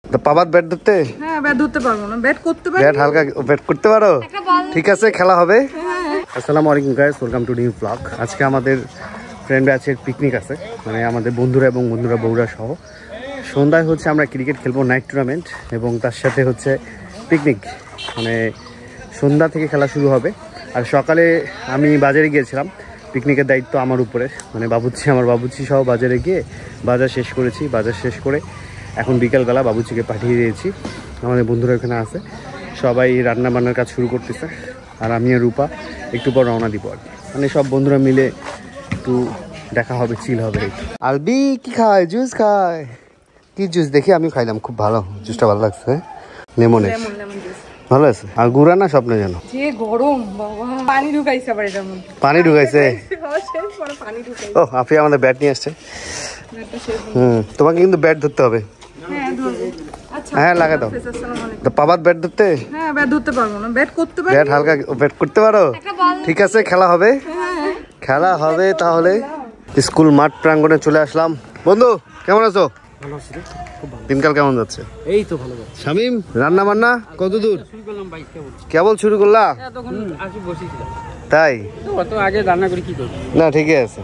পাবাত bat ধরতে? হ্যাঁ bat ধরতে পারবো না, ব্যাট করতে পারি। ব্যাট হালকা ব্যাট করতে পারো? ঠিক আছে, খেলা হবে। আসসালামু আলাইকুম guys, welcome to new blog. আজকে আমাদের ফ্রেন্ড ব্যাচের পিকনিক আছে, মানে আমাদের বন্ধুরা এবং বন্ধুরা বউরা সহ। সন্ধ্যায় হচ্ছে আমরা ক্রিকেট খেলবো, নাইট টুর্নামেন্ট, এবং তার সাথে হচ্ছে পিকনিক। মানে সন্ধ্যা থেকে খেলা শুরু হবে। আর সকালে আমি বাজারে গিয়েছিলাম, পিকনিকের দায়িত্ব আমার উপরে, মানে আমার বাবুচি সহ বাজারে গিয়ে বাজার শেষ করেছি। বাজার শেষ করে এখন বিকালবেলা বাবুচিকে পাঠিয়ে দিয়েছি। আমাদের বন্ধুরা এখানে আছে, সবাই রান্না বান্নার কাজ শুরু করতেছে। আর আমি আর রূপা একটু পর রওনা দিব আর কি। মানে সব বন্ধুরা মিলে একটু দেখা হবে, চিল হবে। আলবি কি খায়? জুস খায়। কি জুস? দেখি আমি খাইলাম, খুব ভালো জুসটা, ভালো লাগছে। লেমনের ভালো আছে। আর গুড়া না স্বপ্নে যেন যে গরম বাবা, পানি ঢুকাইছে আবার এটার মধ্যে। পানি ঢুকাইছে? ও আপনি আমাদের ব্যাট নিয়ে আসছে। তোমাকে কিন্তু ব্যাট ধরতে হবে। হ্যাঁ লাগা দাও। পাবাত ব্যাট ধরতে? হ্যাঁ ব্যাট ধরতে পারবো না, ব্যাট করতে পারি। ব্যাট হালকা ব্যাট করতে পারো? ঠিক আছে, খেলা হবে। খেলা হবে তাহলে। স্কুল মাঠ প্রাঙ্গণে চলে আসলাম। বন্ধু কেমন আছো? ভালো আছি রে, খুব ভালো। দিনকাল কেমন যাচ্ছে? এই তো ভালো যাচ্ছে। শামিম, রান্না বান্না কত দূর? শুরু করলাম ভাই, কেবল শুরু করলা? তখন আসি বসেছিলাম। তাই তো আগে রান্না করে কি করব? না ঠিকই আছে,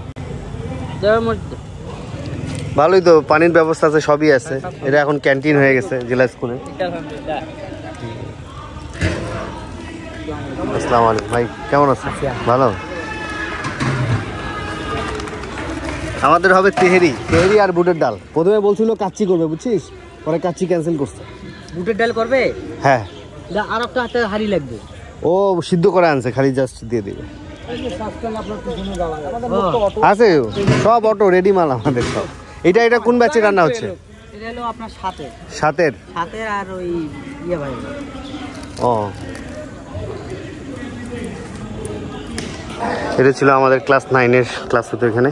ভালোই তো। পানির ব্যবস্থা আছে, সবই আছে। এটা এখন ক্যান্টিন হয়ে গেছে জেলা স্কুলে। আসসালামু আলাইকুম ভাই, কেমন আছেন? ভালো। আমাদের হবে তেহেরি আর বুটের ডাল। প্রথমে বলছিল কাচ্চি করবে, বুঝছিস, পরে কাচ্চি ক্যান্সেল করছে। বুটের ডাল করবে? হ্যাঁ। আর একটা হাতে হাড়ি লাগবে। ও সিদ্ধ করে আনছে, খালি জাস্ট দিয়ে দিবে। আছে সব অটো রেডি মাল আমাদের সব। এটা কোন ব্যাচে রান্না হচ্ছে? এটা হলো আপনার সাতের আর ওই ইয়ে ভাই। ও এটা ছিল আমাদের ক্লাস 9-এর ক্লাস হতো এখানে।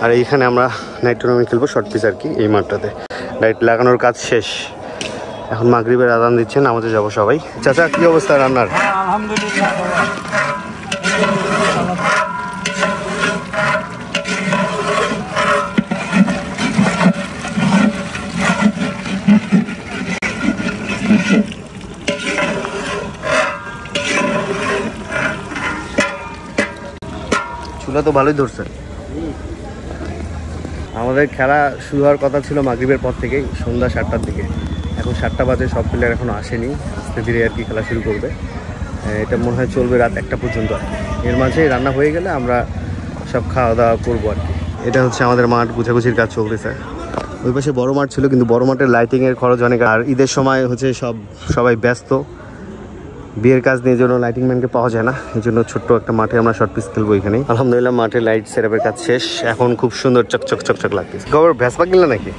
আর এইখানে আমরা নাইট টুর্নামেন্ট খেলবো, শর্ট পিচ আর কি। এই মাঠটাতে লাইট লাগানোর কাজ শেষ, এখন মাগরিবের আজান দিচ্ছেন, আমাদের যাবো সবাই। চাচা কি অবস্থা রান্নার? আলহামদুলিল্লাহ। চুলা তো ভালোই ধরছে। আমাদের খেলা শুরু হওয়ার কথা ছিল মাগরিবের পর থেকেই, সন্ধ্যা 7টার দিকে। এখন 7টা বাজে, সব প্লেয়ার এখনো আসেনি। আস্তে ধীরে আর কি খেলা শুরু করবে। এটা মনে হয় চলবে রাত 1টা পর্যন্ত আর কি। এর মাঝে রান্না হয়ে গেলে আমরা সব খাওয়া দাওয়া করবো আর কি। এটা হচ্ছে আমাদের মাঠ, গুছাগুছির কাজ চলতেছে। ওই পাশে বড় মাঠ ছিল, কিন্তু বড় মাঠের লাইটিংয়ের খরচ অনেক। আর ঈদের সময় হচ্ছে সবাই ব্যস্ত, বিয়ের কাজ নিয়ে, জন্য লাইটিং ম্যানকে পাওয়া যায় না। এই জন্য ছোট্ট একটা মাঠে আমরা শর্ট পিচ খেলবো এখানে। আলহামদুলিল্লাহ মাঠে লাইট সেটআপের কাজ শেষ, এখন খুব সুন্দর চকচক লাগতেছে। খবর ভ্যাসপা কিনলে নাকি?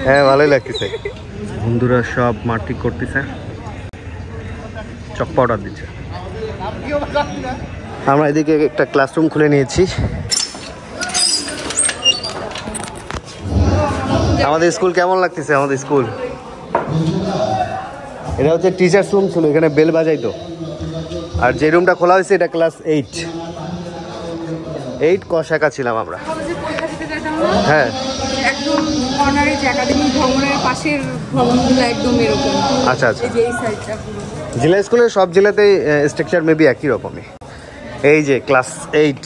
হ্যাঁ ভালোই লাগতেছে। বন্ধুরা সব মাঠ ঠিক করতেছে, চক পাউডার দিচ্ছে। আমরা এদিকে একটা ক্লাসরুম খুলে নিয়েছি। আমাদের স্কুল কেমন লাগতেছে? আমাদের স্কুল এটা হচ্ছে টিচার্স রুম ছিল, এখানে বেল বাজাইতো। আর যে রুমটা খোলা হয়েছে এটা ক্লাস 8 ক শাখা ছিলাম আমরা। হ্যাঁ একদম কর্নারে যে একাডেমিক ভবনের পাশের ভবনগুলো একদম এরকম। আচ্ছা এই যে এই সাইডটা জেলা স্কুলের সব জেলাতেই স্ট্রাকচার মেবি একই রকমই। এই যে ক্লাস 8,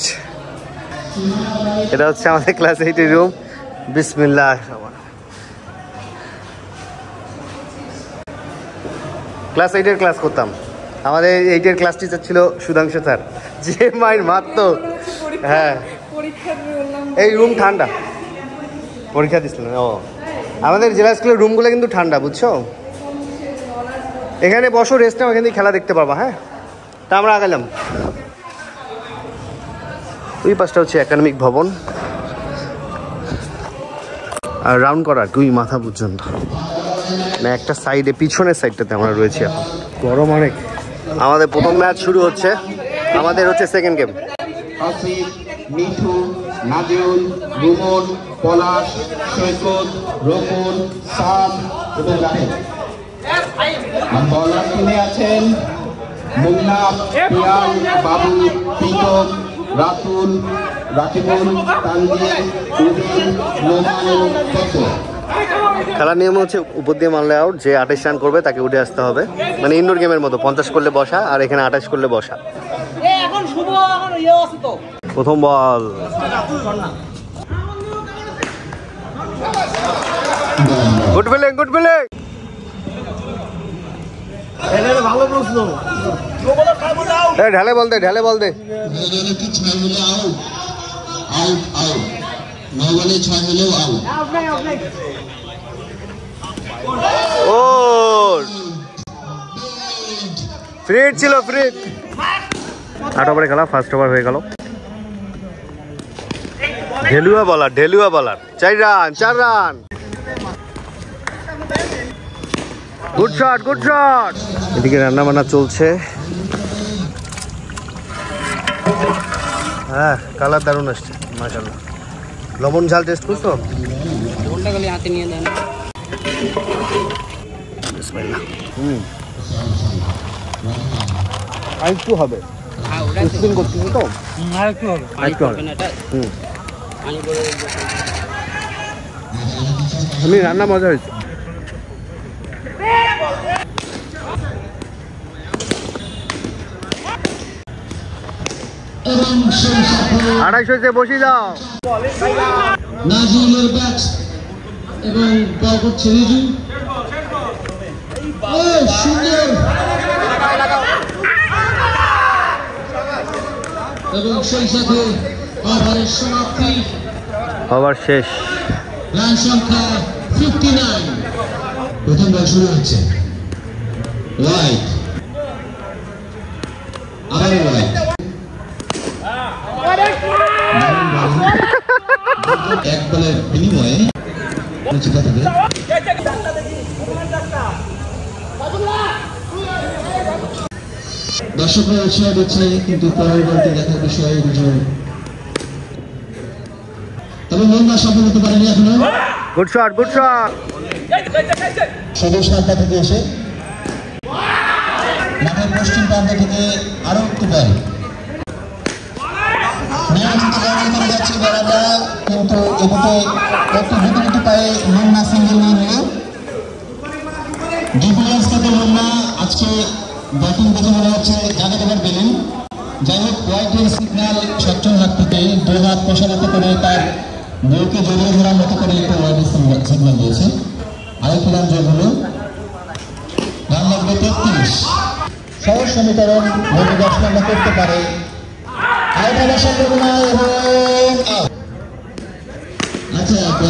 এটা হচ্ছে আমাদের ক্লাস 8-এর রুম। বিসমিল্লাহ। ক্লাস 8-এর ক্লাস করতাম। আমাদের 8-এর ক্লাস টিচার ছিল সুধাংশু স্যার, যে মাইর মারতো। হ্যাঁ এই রুম ঠান্ডা, পরীক্ষা দিচ্ছিল। ও আমাদের জেলা স্কুলের রুমগুলো কিন্তু ঠান্ডা, বুঝছো। এখানে বসো, রেস্ট নাও, এখান থেকে খেলা দেখতে পাবা। হ্যাঁ তা আমরা আগালাম। ওই পাশটা হচ্ছে একাডেমিক ভবন, আর রাউন্ড করা আর কি ওই মাথা পর্যন্ত। না একটা সাইডে, পিছনের সাইডটাতে আমরা রয়েছি এখন। গরম অনেক। আমাদের প্রথম ম্যাচ শুরু হচ্ছে, আমাদের হচ্ছে সেকেন্ড গেম। মিঠু, নাজিউল, রুমন, পলাশ, সৈকত, রকুন, সাম এবং রাহেল। বলার টিমে আছেন মুন্না, পিয়াল, বাবু, পিতম, রাতুল, রাকিবুল, তানজিল, উদিন, নোমান এবং তসর। খেলার নিয়ম হচ্ছে উপর দিয়ে মারলে আউট, যে 28 রান করবে তাকে উঠে আসতে হবে, মানে ইনডোর গেমের মতো 50 করলে বসা আর এখানে 28 করলে বসা। প্রথম বল, গুড ফিলিং গুড ফিলিং। ভালো প্রশ্ন, ঢালে বল দে ঢালে বল দে। ও ফ্রি ছিল, ফ্রি। 8 ওভারে খেলা, ফার্স্ট ওভার হয়ে গেল। ঢেলুয়া বলার 4 run 4 run. Good shot good shot. এদিকে রান্না বান্না চলছে। হ্যাঁ কালার দারুণ আসছে মাশাআল্লাহ। লবণ ঝাল টেস্ট করছো? লবণটা খালি হাতে নিয়ে দেন। বিসমিল্লাহ। আরেকটু হবে। হ্যাঁ ওটা স্পিন করছিস তো? আরেকটু হবে। আরেকটু হবে না এটা। পানি করে আমি রান্না মজা হয়েছে। আড়াইশোতে বসি দাও। নাজিমের ব্যাট এবং বল করছে রিজু। ও সুন্দর, এবং সেই সাথে ওভারের সমাপ্তি, ওভার শেষ। রান সংখ্যা 59। প্রথম বল শুরু হচ্ছে। রাইট, আবার রাইট। এক বলের বিনিময়ে দর্শকরা উৎসাহ দিচ্ছে, কিন্তু পরবর্তী দেখার বিষয়ে তবে মনটা সফল হতে পারেনি এখনো। Good shot good shot. সদস্য সাতটা থেকে এসে মাঠের পশ্চিম প্রান্ত থেকে আরো একটু বল কিন্তু এদিকে একটু দ্রুত পায়ে মুন্না সিঙ্গেল নিয়ে নিল। ডিফেন্স থেকে মুন্না আজকে ব্যাটিং দেখে মনে হচ্ছে জায়গাতে পেলেন। যাই হোক, হোয়াইটের সিগন্যাল সচ্ছল হাত থেকে 2 হাত প্রসারিত করে তার বউকে জড়িয়ে ধরার মতো করে একটু হোয়াইটের সিগন্যাল দিয়েছে। আরেকটি রান যোগ হলো, রান লাগবে 33। সহজ সমীকরণ যদি 10 রান করতে পারে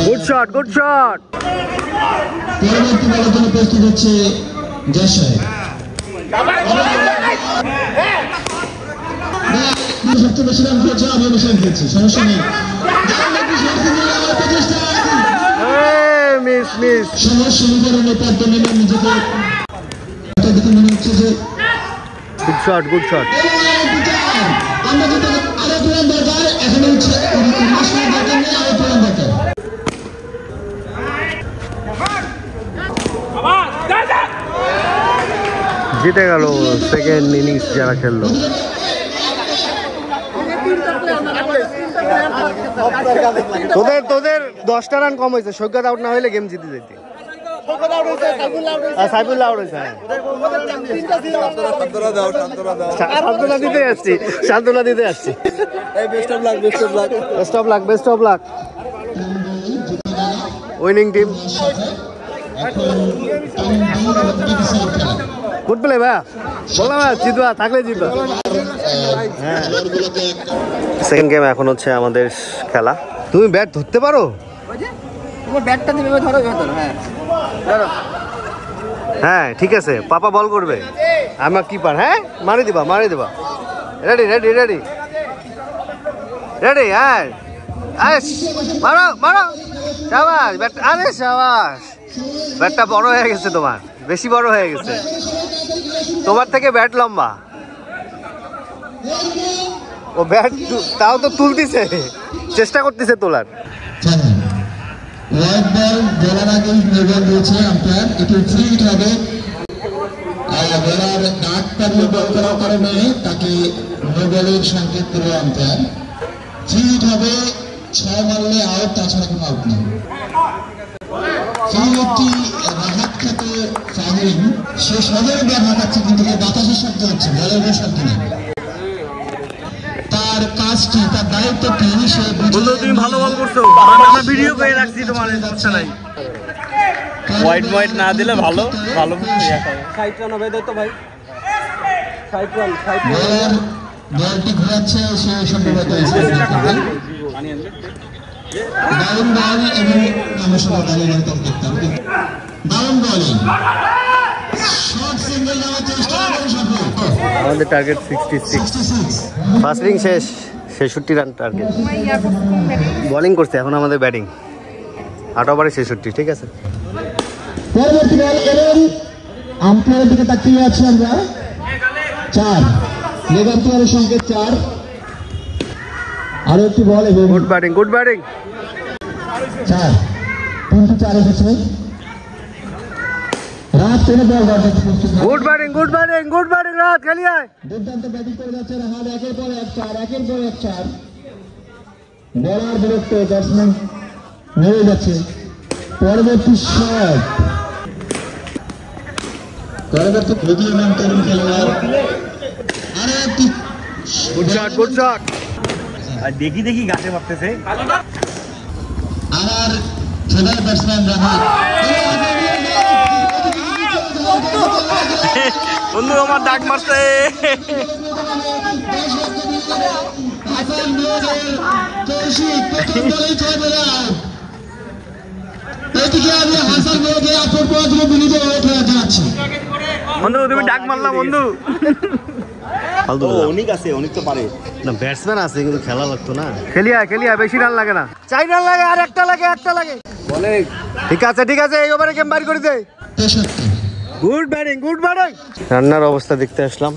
গুড শট গুড শট। পরবর্তী বলের জন্য প্রস্তুত হচ্ছে জয় সাহেব। সবচেয়ে বেশি রান খেয়েছে, আমি বেশি রান খেয়েছি, সমস্যা নেই। সহজ সমীকরণে পদ্মে নিজেকে দেখে মনে হচ্ছে যে গুড শট গুড শট। আমরা যদি আরো রান দরকার, এখানে হচ্ছে জিতে গেল সেকেন্ড ইনিংস যারা খেললো। তোদের 10টা রান কম হয়েছে, সৈকত আউট না হলে গেম জিতে যেতে। সাইফুল্লাহ আউট হয়েছে। সান্ত্বনা দিতে আসছি। Best of luck. Winning team. Good play ভাইয়া, বললাম জিতবা, থাকলে জিতবা। হ্যাঁ, সেকেন্ড গেম এখন হচ্ছে আমাদের খেলা। তুমি ব্যাট ধরতে পারো? ব্যাটটা তুমি ধরো। হ্যাঁ ঠিক আছে, পাপা বল করবে, আমার কিপার। হ্যাঁ মারি দিবা। Ready ready ready ready. হ্যাঁ মারো। শাবাশ ব্যাট। আরে শাবাশ, ব্যাটটা বড় হয়ে গেছে, তোমার বেশি বড় হয়ে গেছে, তোমার থেকে ব্যাট লম্বা। ও ব্যাট তাও তো তুলতেছে, চেষ্টা করতেছে তোলার। হোয়াইট বল বলার আগে নির্দেশ দিয়েছে আম্পায়ার, এটি ফ্রি হিট হবে। বলার ডাক পারলে বল করার কারণে তাকে নো বলের সংকেত দেবে আম্পায়ার। ফ্রি হিট হবে, 6 মারলে আউট, তাছাড়া কোনো আউট নেই। সেই একটি রাহাত খ্যাত ফাহিম, সে সদরে ব্যাট হাঁটাচ্ছে কিন্তু বাতাসের শব্দ হচ্ছে, বলের কোনো শব্দ নেই। তার কাজটি, তার দায়িত্বটি সে বন্ধু তুমি ভালো বল করছো, আমরা ভিডিও করে রাখছি তোমার, সমস্যা নাই। হোয়াইট হোয়াইট না দিলে ভালো ভালো সাইড রান হবে তো ভাই, সাইড রান বলটি ঘোরাচ্ছে সে সম্ভবত দারুণ বল এবং আমার সঙ্গে দাঁড়িয়ে দেখতাম দারুণ বলিং, শর্ট সিঙ্গেল নেওয়ার চেষ্টা করে সফল। আমাদের টার্গেট 66, ফার্স্ট ইনিং শেষ, 66 রান টার্গেট। বোলিং করছে, এখন আমাদের ব্যাটিং, 8 ওভারে 66, ঠিক আছে। পরবর্তী বল এবং আম্পায়ারের দিকে তাকিয়ে আছি আমরা, 4 লেগ আম্পায়ারের সংকেত 4। আরো একটি বল এবং গুড ব্যাটিং, গুড ব্যাটিং, 4 3 4 এসেছে। রাত কোনো বল বাড়তে good batting, good batting, good batting রাত, খেলিয়ে আয়। দুর্দান্ত ব্যাটিং করে যাচ্ছে রাহাত, একের পর এক 4, একের পর এক 4। বলার বিরক্ত, ব্যাটসম্যান নেমে যাচ্ছে। পরবর্তী শট, পরবর্তী বুদ্ধিমান তরুণ খেলোয়াড়, আরো একটি গুড শট, গুড শট। আর দেখি দেখি গাছে মারতেছে আর ফেভার ব্যাটসম্যান রাহাত। বন্ধু আমার ডাক মারছে। বন্ধু তুমি ডাক মারলা বন্ধু। অনেক আছে, অনেক তো পারে না, ব্যাটসম্যান আছে কিন্তু খেলা লাগতো না। খেলিয়া খেলিয়া বেশি রান লাগে না, 4 রান লাগে, আর একটা লাগে, একটা লাগে। বলে ঠিক আছে, ঠিক আছে, এই ওভারে গেম বাইর করে দে। Good batting, good batting. রান্নার অবস্থা দেখতে আসলাম।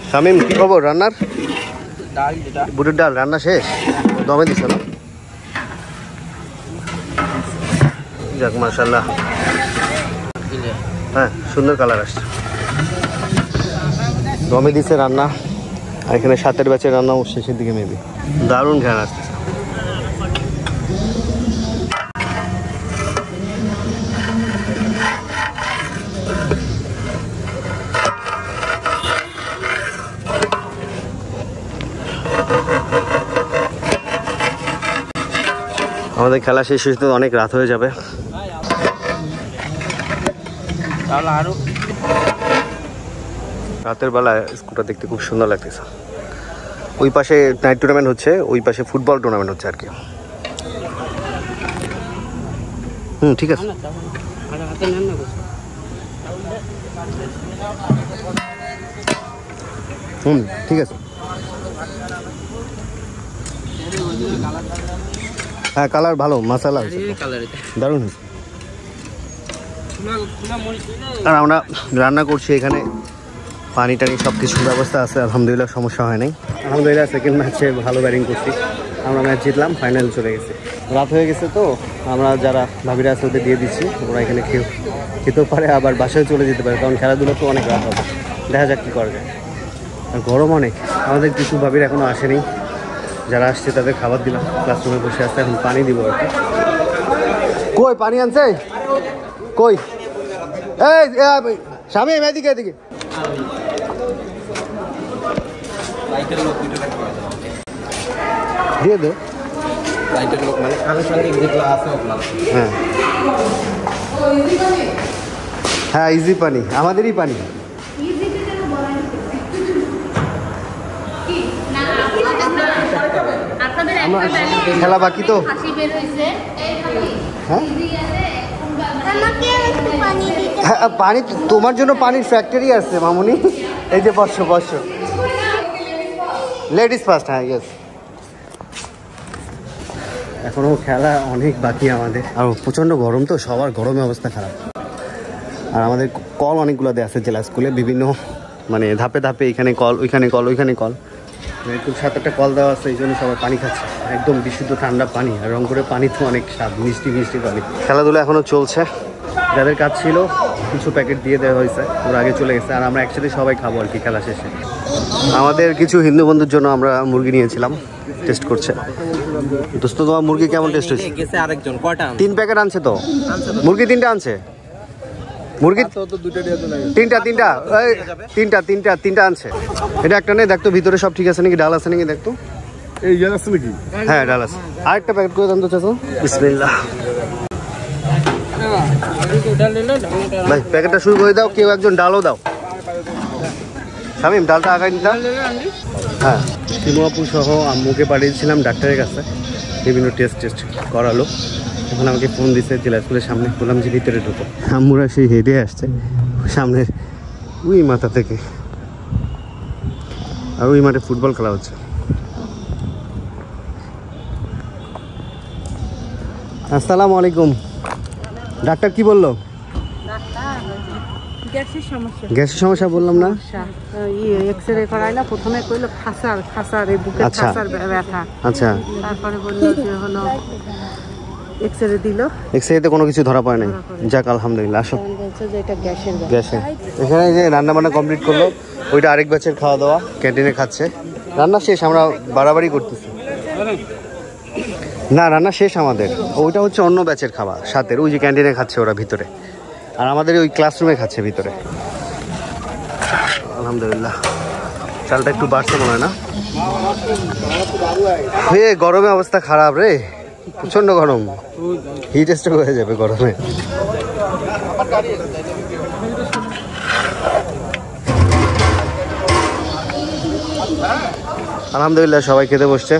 শামিম কি খবর রান্নার? বুটের ডাল রান্না শেষ, দমে দিছ না? যাক মাশাআল্লাহ, হ্যাঁ সুন্দর কালার আসছে। দমে দিছে রান্না, আর এখানে 7 ব্যাচের রান্নাও শেষের দিকে মেবি। দারুণ ঘ্রাণ আসতেছে। আমাদের খেলা শেষ হতে অনেক রাত হয়ে যাবে। রাতের বেলা স্কুলটা দেখতে খুব সুন্দর লাগতেছে। ওই পাশে নাইট টুর্নামেন্ট হচ্ছে, ওই পাশে ফুটবল টুর্নামেন্ট হচ্ছে আর কি। ঠিক আছে, ঠিক আছে। হ্যাঁ কালার ভালো, মাসালা দারুণ হয়েছে। আর আমরা রান্না করছি এখানে, পানি টানি সব কিছুর ব্যবস্থা আছে, আলহামদুলিল্লাহ সমস্যা হয় নাই। আলহামদুলিল্লাহ সেকেন্ড ম্যাচে ভালো ব্যাটিং করছি, আমরা ম্যাচ জিতলাম, ফাইনাল চলে গেছে। রাত হয়ে গেছে তো আমরা যারা ভাবিরা আছে ওদের দিয়ে দিচ্ছি, ওরা এখানে খেতেও পারে, আবার বাসায় চলে যেতে পারে, কারণ খেলাধুলো তো অনেক রাত হবে। দেখা যাক কী করা যায়। আর গরম অনেক, আমাদের কিছু ভাবিরা এখনও আসেনি, যারা আসছে তাদের খাবার দিলাম, ক্লাসরুমে বসে আসছে, এখন পানি দিব আর কি। কই পানি আনছে কই? এই স্বামী এদিকে এদিকে। দিয়ে দে। হ্যাঁ হ্যাঁ ইজি পানি, আমাদেরই পানি। খেলা বাকি তো, হ্যাঁ পানি তোমার জন্য পানির ফ্যাক্টরি আছে মামুনি, এই যে বর্ষ বর্ষ লেডিস ফার্স্ট। হ্যাঁ ইয়েস, এখনো খেলা অনেক বাকি আমাদের, আর প্রচণ্ড গরম তো, সবার গরমে অবস্থা খারাপ। আর আমাদের কল অনেকগুলো দেওয়া আছে জেলা স্কুলে, বিভিন্ন মানে ধাপে ধাপে, এখানে কল, ওইখানে কল, ওইখানে কল, এরকম 7-8টা কল দেওয়া আছে, এই জন্য সবাই পানি খাচ্ছে, একদম বিশুদ্ধ ঠান্ডা পানি। আর রংপুরের পানি তো অনেক স্বাদ, মিষ্টি মিষ্টি পানি। খেলাধুলা এখনও চলছে, যাদের কাজ ছিল কিছু প্যাকেট দিয়ে দেওয়া হয়েছে, ওরা আগে চলে গেছে, আর আমরা একসাথে সবাই খাবো আর কি খেলা শেষে। আমাদের কিছু হিন্দু বন্ধুর জন্য আমরা মুরগি নিয়েছিলাম, টেস্ট করছে। দোস্ত তোমার মুরগি কেমন টেস্ট হয়েছে? আরেকজন কয়টা 3 প্যাকেট আনছে তো মুরগি, 3টা আনছে মুরগি, তিনটা আনছে। এটা একটা নেই, দেখতো ভিতরে সব ঠিক আছে নাকি, ডাল আছে নাকি দেখতো। এই ডাল আছে নাকি? হ্যাঁ ডাল আছে। আরেকটা প্যাকেট করে দেন তো চাচা। বিসমিল্লাহ ভাই, প্যাকেটটা শুরু করে দাও, কেউ একজন ডালও দাও। শামিম ডালটা আগায় নিতাম। হ্যাঁ, তিমুয়াপু সহ আম্মুকে পাঠিয়েছিলাম ডাক্তারের কাছে, বিভিন্ন টেস্ট করালো। এখন আমাকে ফোন দিচ্ছে জেলা স্কুলের সামনে, বললাম যে ভিতরে ঢুকো। আম্মুরা সেই হেঁটে আসছে সামনের ওই মাথা থেকে, আর ওই মাঠে ফুটবল খেলা হচ্ছে। আসসালামু আলাইকুম। ডাক্তার কি বললো? গ্যাসের সমস্যা বললাম না? এক্সরে করাই না, প্রথমে কইলো খাসার এই বুকে খাসার ব্যথা। আচ্ছা, তারপরে বললো যে হলো এক্সরে দিল, এক্সরেতে কোনো কিছু ধরা পড়ে নাই। যাক আলহামদুলিল্লাহ। আসো। গ্যাসের এখানে যে রান্না বান্না কমপ্লিট করলো, ওইটা আরেক ব্যাচের খাওয়া দাওয়া, ক্যান্টিনে খাচ্ছে। রান্না শেষ, আমরা বাড়াবাড়ি করতেছি না, রান্না শেষ আমাদের। ওইটা হচ্ছে অন্য ব্যাচের খাবার, সাথের ওই যে ক্যান্টিনে খাচ্ছে ওরা ভিতরে, আর আমাদের ওই ক্লাসরুমে খাচ্ছে ভিতরে। আলহামদুলিল্লাহ। চালটা একটু বাড়ছে মনে হয় না? গরমে অবস্থা খারাপ রে, প্রচন্ড গরম, হিট স্ট্রোক হয়ে যাবে গরমে। আলহামদুলিল্লাহ সবাই খেতে বসছে,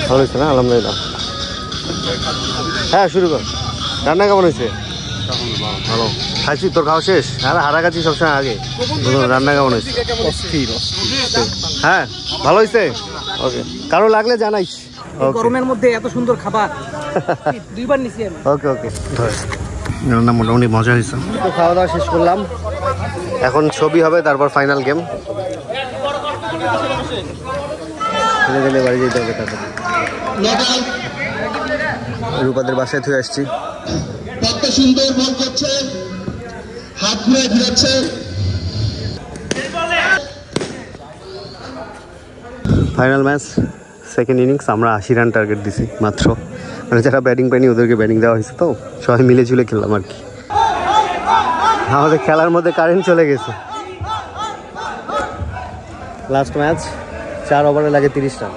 ভালো হয়েছে না? আলহামদুলিল্লাহ। হ্যাঁ শুরু কর। রান্না কেমন হয়েছে? ভালো। খাইছি, তোর খাওয়া শেষ? আর হারাকাছি সবসময় আগে। রান্না কেমন হয়েছে? হ্যাঁ ভালো হয়েছে। ওকে, কারো লাগলে জানাইস। গরমের মধ্যে এত সুন্দর খাবার দুইবার নিছি আমি। ওকে ওকে, রান্না মোটামুটি মজা হয়েছে। তো খাওয়া দাওয়া শেষ করলাম, এখন ছবি হবে, তারপর ফাইনাল গেম। গেলে বাড়ি যেতে হবে। তারপর রূপাদের বাসায় থেকে আসছি। কত সুন্দর বল করছে, হাত ঘুরে ঘুরাচ্ছে। Final match, second innings. আমরা 80 রান টার্গেট দিছি মাত্র, মানে যারা ব্যাটিং পাইনি ওদেরকে ব্যাটিং দেওয়া হয়েছে, তো সবাই মিলে ঝুলে খেললাম আর কি। আমাদের খেলার মধ্যে কারেন্ট চলে গেছে। লাস্ট ম্যাচ, 4 ওভারে লাগে 30 রান,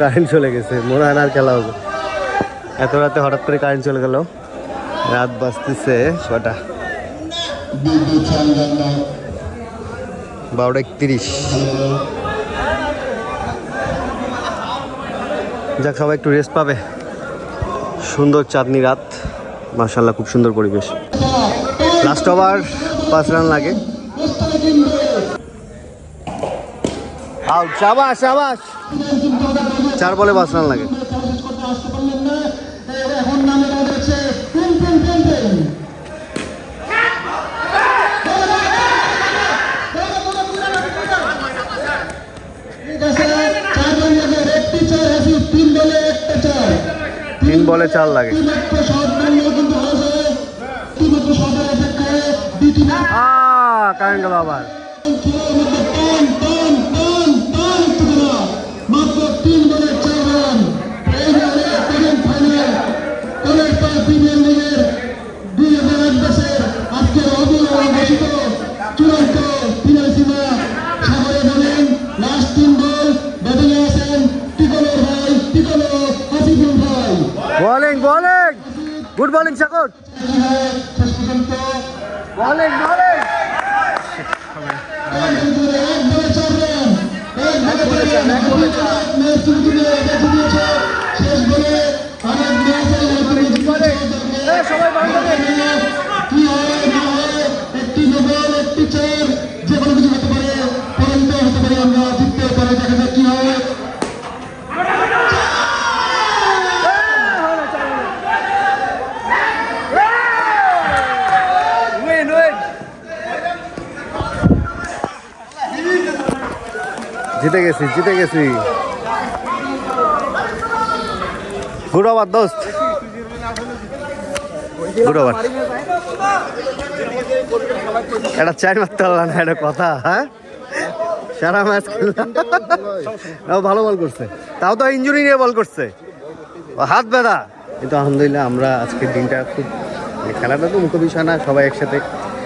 কারেন্ট চলে গেছে, মনে হয় না আর খেলা হবে। এত রাতে হঠাৎ করে কারেন্ট চলে গেল। রাত বাজতেছে কটা? 12:31। যাক, সবাই একটু রেস্ট পাবে। সুন্দর চাঁদনি রাত, মাশাআল্লাহ, খুব সুন্দর পরিবেশ। লাস্ট ওভার 5 রান লাগে। আউট, শাবাশ শাবাশ। 4 বলে 5 রান লাগে। তিন বলে 4 লাগে। কারেন্ট গেল আবার। বলিং বলিং, গুড বলিং সাকট, বলিং বলিং। সবাই একটি নোবেল, একটি চেয়ার, যে কোনো কিছু হতে পারে, পরন্ত হতে পারে, আমরা জিততে পারে। দেখা যাক কি হয়। জিতে গেছি, জিতে গেছি। গুড আবার দোস্ত। Good over. এটা 4 মারতে পারলাম না, এটা কথা। হ্যাঁ, সারা ম্যাচ খেললাম, ভালো বল করছে, তাও তো ইঞ্জুরি নিয়ে বল করছে, হাত ব্যথা। কিন্তু আলহামদুলিল্লাহ আমরা আজকের দিনটা খুব, খেলাটা তো মুখ্য বিষয় না, সবাই একসাথে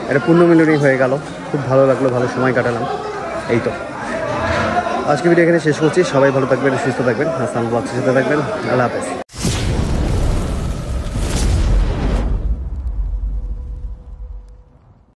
একটা পূর্ণমিলনী হয়ে গেল, খুব ভালো লাগলো, ভালো সময় কাটালাম। এই তো আজকে ভিডিও এখানে শেষ করছি। সবাই ভালো থাকবেন, সুস্থ থাকবেন, হাসান ব্লগসের সাথে থাকবেন। আল্লাহ হাফেজ।